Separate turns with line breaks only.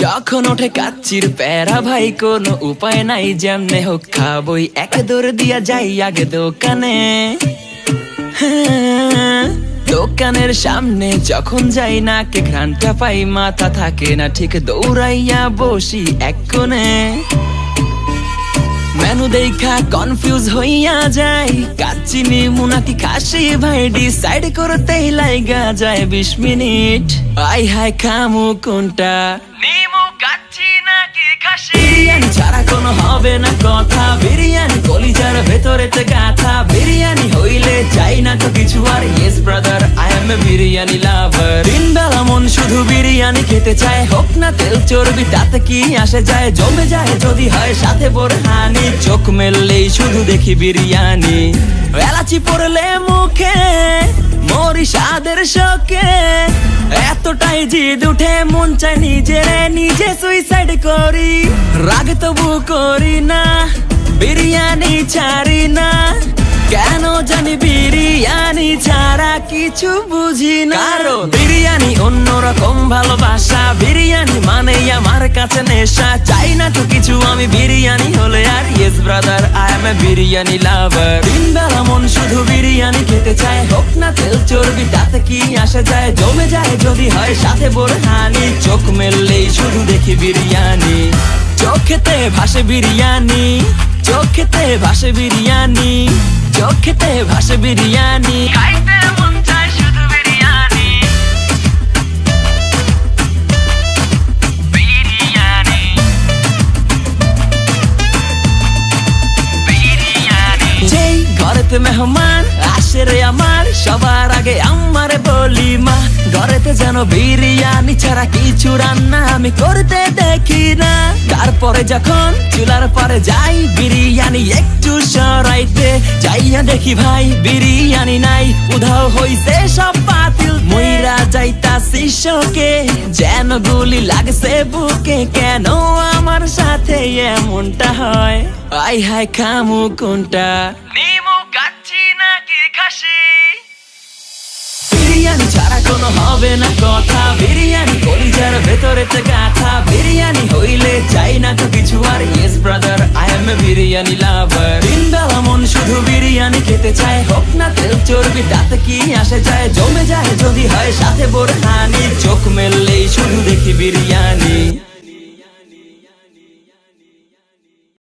যখন ওঠে কাচ্চির প্যারা ভাই কোনো উপায় নাই, যেমনে হোক খাবই, এক দৌড় দিয়া যাই আগে দোকানে। দোকানের সামনে যখন যাই না কে ঘ্রাণটা পাই, মাথা থাকে না ঠিক, দৌড়াইয়া বসি এক কোণে। মেনু দেখা কনফিউজ হইয়া যাই, কাচ্চি নিমু নাকি খাসি ভাই ডিসাইড করতেই লাইগা যায় 20 মিনিট। আই হাই খামু কোনটা, নিমু কাচ্চি নাকি খাসি? বিরিয়ানি ছাড়া কোনো হবে না কথা, বিরিয়ানি কলিজার ভেতরেতে গাথা, বিরিয়ানি হইলে চাই না তো কিছু আর। Yes brother, I M A biryani লাভার। দিন বেলা মন শুধু বিরিয়ানি খেতে চায়, হোক না তেল চর্বি তাতে কি আসে যায়, জমে যায় যদি হয় সাথে বোরহানি। চোখ মেললেই শুধু দেখি বিরিয়ানি, এলাচি পড়লে মুখে মরি স্বাদের শোকে। এতটাই জিদ উঠে মন চাই নিজে সুইসাইড করি, রাগ তবু করি না, বিরিয়ানি ছাড়ি না। কেন জানি বিরিয়ানি ছাড়া কিছু বুঝি না, কারণ বিরিয়ানি অন্যরকম ভালোবাসা, বিরিয়ানি মানেই আমার কাছে নেশা। চাই না তো কিছু আমি বিরিয়ানি হলে আর। Yes brother, I M A biryani লাভার। দিন বেলা মন শুধু বিরিয়ানি খেতে চায়, হোক না তেল চর্বি তাতে কি আসে যায়, জমে যায় যদি হয় সাথে বোরহানি। চোখ মেললেই শুধু দেখি বিরিয়ানি, চোখেতে ভাসে বিরিয়ানি, চোখেতে ভাসে বিরিয়ানি, চোখেতে ভাসে বিরিয়ানি, খাইতে মন চায় শুধু বিরিয়ানি। বিরিয়ানি বিরিয়ানি। যেই ঘরেতে মেহমান আসে রে আমার, সবার আগে আমারে বলি মা, ঘরেতে যেন বিরিয়ানি ছাড়া কিছু রান্না আমি করতে দেখি না। তারপরে যখন চুলার পরে যাই বিরিয়ানি একটু সরাইতে, যাইয়া দেখি ভাই বিরিয়ানি নাই, উধাও হইছে সব পাতিল। মইরা যাইতাছি শোকে, যেন গুলি লাগছে বুকে, কেন আমার সাথে এমনটা হয়? আই হাই খামু কোনটা, নিমু কাচ্চি নাকি খাসি? বিরিয়ানি ছাড়া কোনো হবে না কথা, বিরিয়ানি কলিজার ভেতরেতে গাথা, বিরিয়ানি হইলে চাই না তো কিছু আর। Yes brother, I M A biryani লাভার। দিন বেলা মন শুধু বিরিয়ানি খেতে চায়, হোক না তেল চর্বি তাতে কি আসে যায়, জমে যায় যদি হয় সাথে বোরহানি। চোখ মেললেই শুধু দেখি বিরিয়ানি।